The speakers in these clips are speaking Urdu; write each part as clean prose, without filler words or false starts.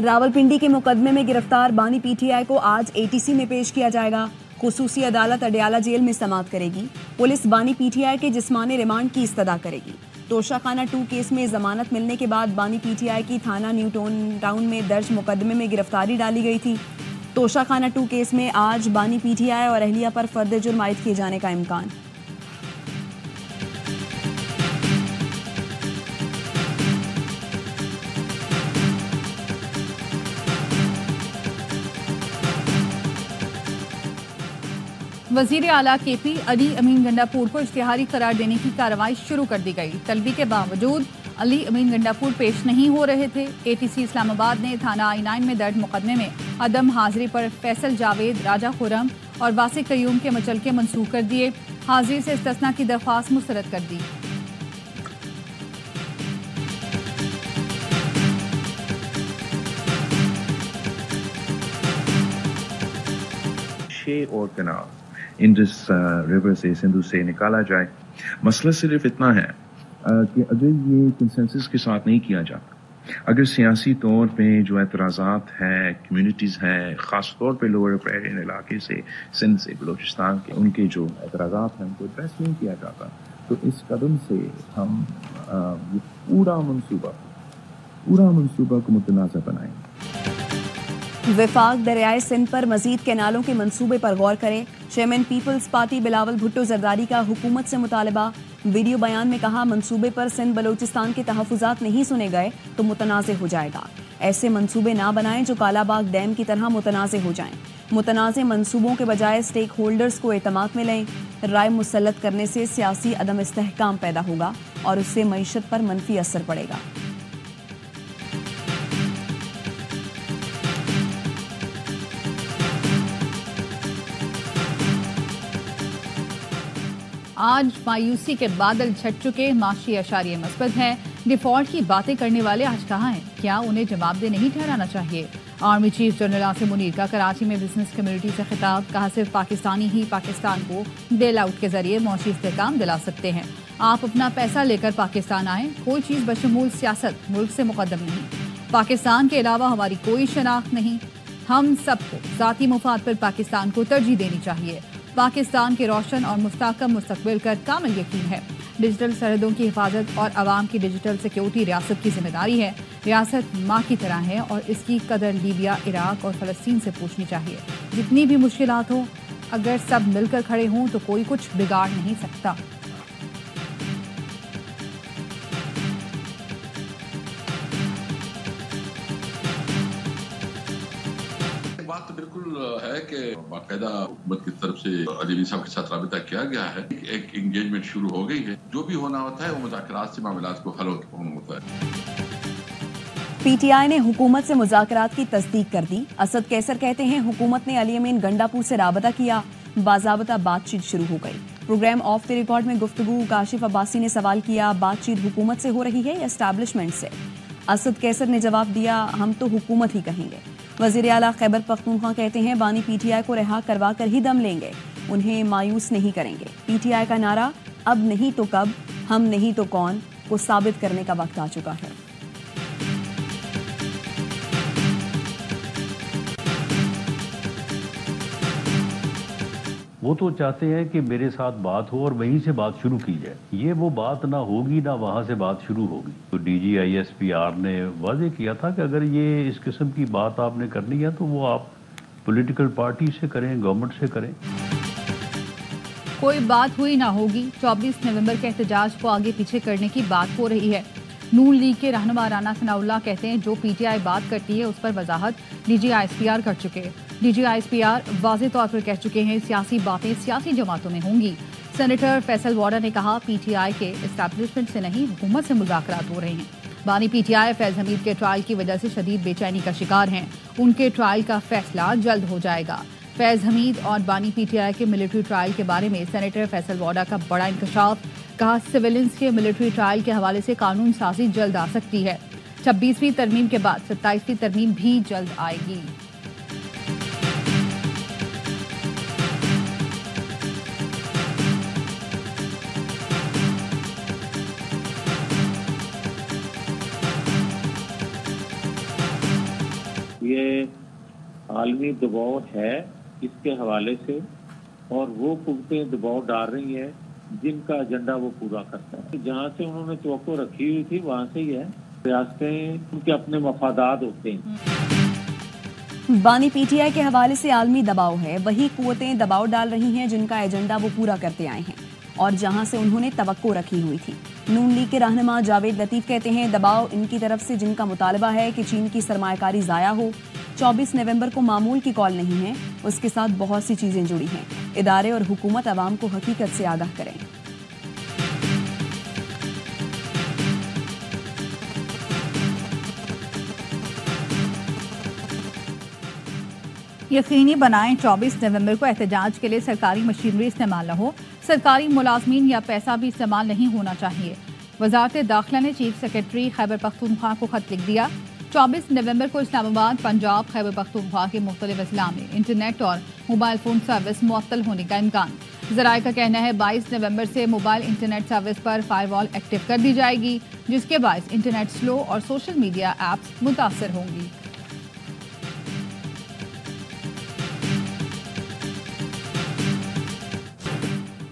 راولپنڈی کے مقدمے میں گرفتار بانی پی ٹی آئی کو آج ATC میں پیش کیا جائے گا. خصوصی عدالت اڈیالہ جیل میں سماعت کرے گی. پولیس بانی پی ٹی آئی کے جسمانی ریمانڈ کی استدعا کرے گی. توشہ خانہ 2 کیس میں ضمانت ملنے کے بعد بانی پی ٹی آئی کی تھانہ نیو ٹاؤن میں درج مقدمے میں گرفتاری ڈالی گئی تھی. توشہ خانہ 2 کیس میں آج بانی پی ٹی آئی اور اہلیہ پر فرد جرم عائد کیے جانے کا امکان. وزیر اعلیٰ کے پی علی امین گنڈاپور کو اشتہاری قرار دینے کی کارروائی شروع کر دی گئی. طلبی کے باوجود علی امین گنڈاپور پیش نہیں ہو رہے تھے. ATC اسلام آباد نے تھانہ I-9 میں درج مقدمے میں عدم حاضری پر فیصل جاوید، راجہ خرم اور واسع قیوم کے مچلکے منسوخ کر دیے. حاضری سے استثناء کی درخواست مسترد کر دی. اور کنال انڈس ریور سے سندھو سے نکالا جائے. مسئلہ صرف اتنا ہے کہ اگر یہ کنسنسس کے ساتھ نہیں کیا جاتا، اگر سیاسی طور پہ جو اعتراضات ہیں، کمیونٹیز ہیں، خاص طور پہ لوور ایرین علاقے سے، سندھ سے، بلوچستان کے، ان کے جو اعتراضات ہیں ان کو ایڈریس نہیں کیا جاتا، تو اس قدم سے ہم یہ پورا منصوبہ کو متنازع بنائیں. وفاق دریائے سندھ پر مزید کینالوں کے منصوبے پر غور کرے. چیئرمین پیپلز پارٹی بلاول بھٹو زرداری کا حکومت سے مطالبہ. ویڈیو بیان میں کہا منصوبے پر سندھ بلوچستان کے تحفظات نہیں سنے گئے تو متنازع ہو جائے گا. ایسے منصوبے نہ بنائیں جو کالا باغ ڈیم کی طرح متنازع ہو جائیں. متنازع منصوبوں کے بجائے سٹیک ہولڈرز کو اعتماد میں لیں. رائے مسلط کرنے سے سیاسی عدم استحکام پیدا ہوگا اور اس سے معیشت پر منفی اثر پڑے گا. آج مایوسی کے بادل چھٹ چکے. معاشی اشاریے مثبت ہیں. ڈیفالٹ کی باتیں کرنے والے آج کہاں ہیں؟ کیا انہیں جواب دہ نہیں ٹھہرانا چاہیے؟ Army chief general Asim Munir کا کراچی میں بزنس کمیونٹی سے خطاب. کہا صرف پاکستانی ہی پاکستان کو بیل آؤٹ کے ذریعے معاشی استحکام دلا سکتے ہیں. آپ اپنا پیسہ لے کر پاکستان آئیں. کوئی چیز بشمول سیاست ملک سے مقدم نہیں. پاکستان کے علاوہ ہماری کوئی شناخت نہیں. ہم سب کو ذاتی مفاد پر پاکستان کو ترجیح دینی چاہیے. پاکستان کے روشن اور مستحکم مستقبل کا کامل یقین ہے. ڈیجیٹل سرحدوں کی حفاظت اور عوام کی ڈیجیٹل سیکیورٹی ریاست کی ذمہ داری ہے. ریاست ماں کی طرح ہے اور اس کی قدر لیبیا، عراق اور فلسطین سے پوچھنی چاہیے. جتنی بھی مشکلات ہوں، اگر سب مل کر کھڑے ہوں تو کوئی کچھ بگاڑ نہیں سکتا. بات تو بالکل ہے کہ باقاعدہ حکومت کی طرف سے علی امین صاحب کے ساتھ رابطہ کیا گیا ہے. ایک انگیجمنٹ شروع ہو گئی ہے. جو بھی ہونا ہوتا ہے وہ مذاکرات سے معاملات کو حل ہوتا ہے. پی ٹی آئی نے حکومت سے مذاکرات کی تصدیق کر دی. اسد کیسر کہتے ہیں حکومت نے علی امین گنڈاپور سے رابطہ کیا. باضابطہ بات چیت شروع ہو گئی. پروگرام آف دی ریکارڈ میں گفتگو. کاشف عباسی نے سوال کیا بات چیت حکومت سے ہو رہی ہے یا اسٹیبلشمنٹ سے؟ اسد کیسر نے جواب دیا ہم تو حکومت ہی کہیں گے. وزیر اعلیٰ خیبر پختونخوا کہتے ہیں بانی پی ٹی آئی کو رہا کروا کر ہی دم لیں گے. انہیں مایوس نہیں کریں گے. پی ٹی آئی کا نعرہ اب نہیں تو کب، ہم نہیں تو کون کو ثابت کرنے کا وقت آ چکا ہے. وہ تو چاہتے ہیں کہ میرے ساتھ بات ہو اور وہیں سے بات شروع کی جائے. یہ وہ بات نہ ہوگی نہ وہاں سے بات شروع ہوگی. تو DGISPR نے واضح کیا تھا کہ اگر یہ اس قسم کی بات آپ نے کرنی ہے تو وہ آپ پولیٹیکل پارٹی سے کریں، گورنمنٹ سے کریں. کوئی بات ہوئی نہ ہوگی. 24 نومبر کے احتجاج کو آگے پیچھے کرنے کی بات ہو رہی ہے. نون لیگ کے رہنما رانا ثناء اللہ کہتے ہیں جو پی ٹی آئی بات کرتی ہے اس پر وضاحت DGISPR کر چکے. DGISPR واضح طور پر کہہ چکے ہیں سیاسی باتیں سیاسی جماعتوں میں ہوں گی. سینیٹر فیصل واڈا نے کہا پی ٹی آئی کے اسٹیبلشمنٹ سے نہیں حکومت سے مذاکرات ہو رہے ہیں. بانی پی ٹی آئی فیض حمید کے ٹرائل کی وجہ سے شدید بے چینی کا شکار ہیں. ان کے ٹرائل کا فیصلہ جلد ہو جائے گا. فیض حمید اور بانی پی ٹی آئی کے ملٹری ٹرائل کے بارے میں سینیٹر فیصل واڈا کا بڑا انکشاف. کہا سیولنز کے ملٹری ٹرائل کے حوالے سے قانون سازی جلد آ سکتی ہے. 26ویں ترمیم کے بعد 27ویں ترمیم بھی جلد آئے گی. عالمی دباؤ ہے اس کے حوالے سے اور وہ قوتیں دباؤ ڈال رہی ہیں جن کا ایجنڈا وہ پورا کرتا ہے. جہاں سے انہوں نے توقع رکھی ہوئی تھی وہاں سے ہی ہے. ریاستیں ان کے اپنے مفادات ہوتے ہیں. بانی پی ٹی آئی کے حوالے سے عالمی دباؤ ہے، وہی قوتیں دباؤ ڈال رہی ہیں جن کا ایجنڈا وہ پورا کرتے آئے ہیں اور جہاں سے انہوں نے توقع رکھی ہوئی تھی. نون لیگ کے رہنما جاوید لطیف کہتے ہیں دباؤ ان کی طرف سے جن کا مطالبہ ہے کہ چین کی سرمایہ کاری ضائع ہو. 24 نومبر کو معمول کی کال نہیں ہے، اس کے ساتھ بہت سی چیزیں جڑی ہیں. ادارے اور حکومت عوام کو حقیقت سے آگاہ کریں. یقینی بنائیں 24 نومبر کو احتجاج کے لیے سرکاری مشینری استعمال نہ ہو، سرکاری ملازمین یا پیسہ بھی استعمال نہیں ہونا چاہیے. وزارت داخلہ نے چیف سیکرٹری خیبر پختونخوا کو خط لکھ دیا. 24 نومبر کو اسلام آباد، پنجاب، خیبر پختونخوا کے مختلف اضلاع میں انٹرنیٹ اور موبائل فون سروس معطل ہونے کا امکان. ذرائع کا کہنا ہے 22 نومبر سے موبائل انٹرنیٹ سروس پر فائر وال ایکٹیو کر دی جائے گی، جس کے باعث انٹرنیٹ سلو اور سوشل میڈیا ایپس متاثر ہوں گی.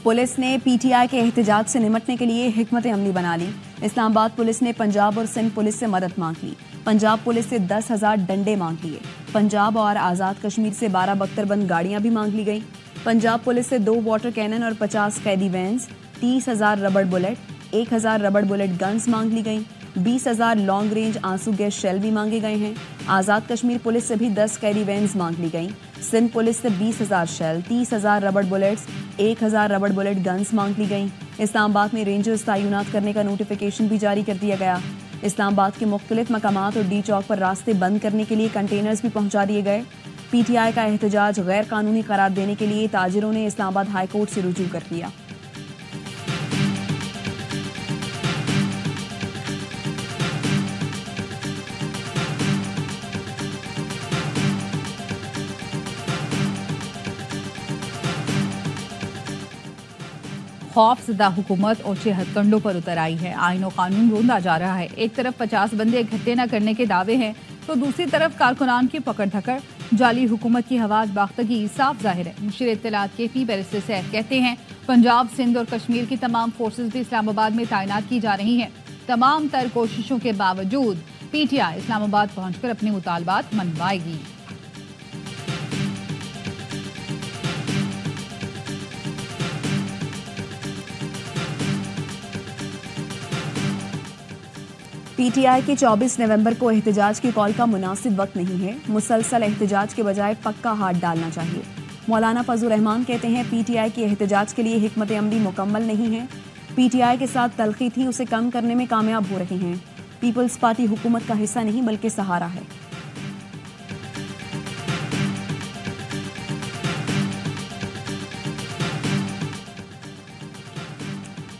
پولیس نے پی ٹی آئی کے احتجاج سے نمٹنے کے لیے حکمت عملی بنا لی. اسلام آباد پولیس نے پنجاب اور سندھ پولیس سے مدد مانگ لی. پنجاب پولیس سے 10,000 ڈنڈے مانگ لیے. پنجاب اور آزاد کشمیر سے 12 بختر بند گاڑیاں بھی مانگ لی گئیں. پنجاب پولیس سے 2 واٹر کینن اور 50 قیدی veins, 30,000 rubber Bullet, 1,000 rubber bullet guns مانگ لی گئیں. 20,000 لانگ رینج آنسو گیس شیل بھی مانگے گئے ہیں. آزاد کشمیر پولیس سے بھی 10 قیدی وینز مانگ لی گئیں. سندھ پولیس سے 20,000 shell, 30,000 rubber bullets, 1,000 rubber bullet guns مانگ لی گئیں. اسلام آباد میں رینجرز تعینات کرنے کا نوٹیفیکیشن بھی جاری کر دیا گیا. اسلام آباد کے مختلف مقامات اور ڈی چوک پر راستے بند کرنے کے لیے کنٹینرز بھی پہنچا دیے گئے. پی ٹی آئی کا احتجاج غیر قانونی قرار دینے کے لیے تاجروں نے اسلام آباد ہائی کورٹ سے رجوع کر دیا. خوف زدہ حکومت اونچے ہتھ کنڈوں پر اتر آئی ہے. آئین و قانون روندا جا رہا ہے. ایک طرف 50 بندے اکٹھے نہ کرنے کے دعوے ہیں تو دوسری طرف کارکنان کی پکڑ دھکڑ. جعلی حکومت کی حواس باختگی صاف ظاہر ہے. مشیر اطلاعات کے پی بیرسٹر سیف کہتے ہیں پنجاب، سندھ اور کشمیر کی تمام فورسز بھی اسلام آباد میں تعینات کی جا رہی ہیں. تمام تر کوششوں کے باوجود پی ٹی آئی اسلام آباد پہنچ کر اپنے مطالبات منوائے گی. پی ٹی آئی کے 24 نومبر کو احتجاج کی کال کا مناسب وقت نہیں ہے. مسلسل احتجاج کے بجائے پکا ہاتھ ڈالنا چاہیے. مولانا فضل الرحمان کہتے ہیں پی ٹی آئی کے احتجاج کے لیے حکمت عملی مکمل نہیں ہے. پی ٹی آئی کے ساتھ تلخی تھی، اسے کم کرنے میں کامیاب ہو رہے ہیں. پیپلز پارٹی حکومت کا حصہ نہیں بلکہ سہارا ہے.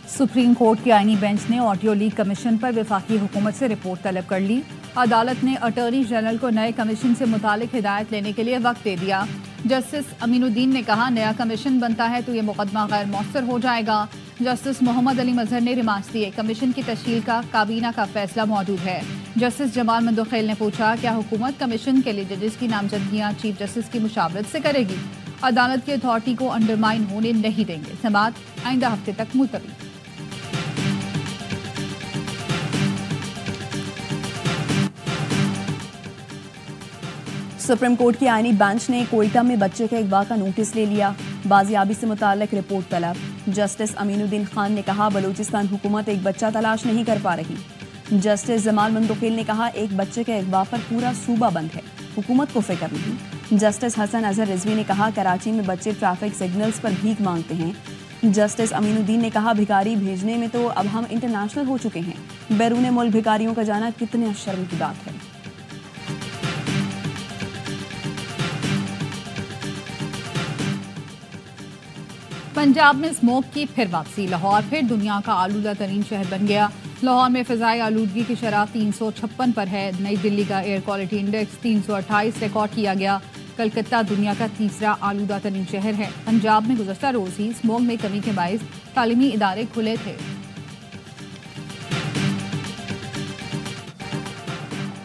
سپریم کورٹ کی آئینی بینچ نے آڈیو لیک کمیشن پر وفاقی حکومت سے رپورٹ طلب کر لی. عدالت نے اٹارنی جنرل کو نئے کمیشن سے متعلق ہدایت لینے کے لیے وقت دے دیا. جسٹس امین الدین نے کہا نیا کمیشن بنتا ہے تو یہ مقدمہ غیر مؤثر ہو جائے گا. جسٹس محمد علی مظہر نے ریمارکس دیے کمیشن کی تشکیل کا کابینہ کا فیصلہ موجود ہے. جسٹس جمال مندوخیل نے پوچھا کیا حکومت کمیشن کے لیے ججز کی نامزدگیاں چیف جسٹس کی مشاورت سے کرے گی؟ عدالت کی اتھارٹی کو انڈرمائن ہونے نہیں دیں گے. سماعت آئندہ ہفتے تک ملتوی. سپریم کورٹ کی آئینی بینچ نے کوئٹہ میں بچے کے اغوا کا نوٹس لے لیا. بازیابی سے متعلق رپورٹ طلب. جسٹس امین الدین خان نے کہا بلوچستان حکومت ایک بچہ تلاش نہیں کر پا رہی. جسٹس جمال مندوخیل نے کہا ایک بچے کے اغوا پر پورا صوبہ بند ہے، حکومت کو فکر نہیں. جسٹس حسن اظہر رضوی نے کہا کراچی میں بچے ٹریفک سگنلز پر بھیک مانگتے ہیں. جسٹس امین الدین نے کہا بھکاری بھیجنے میں تو اب ہم انٹرنیشنل ہو چکے ہیں، بیرون ملک بھکاریوں کا جانا کتنے شرم کی بات ہے. پنجاب میں اسموک کی پھر واپسی. لاہور پھر دنیا کا آلودہ ترین شہر بن گیا. لاہور میں فضائی آلودگی کی شرح 356 پر ہے. نئی دلی کا ایئر کوالٹی انڈیکس 328 ریکارڈ کیا گیا. کلکتہ دنیا کا تیسرا آلودہ ترین شہر ہے. پنجاب میں گزشتہ روز ہی اسموک میں کمی کے باعث تعلیمی ادارے کھلے تھے.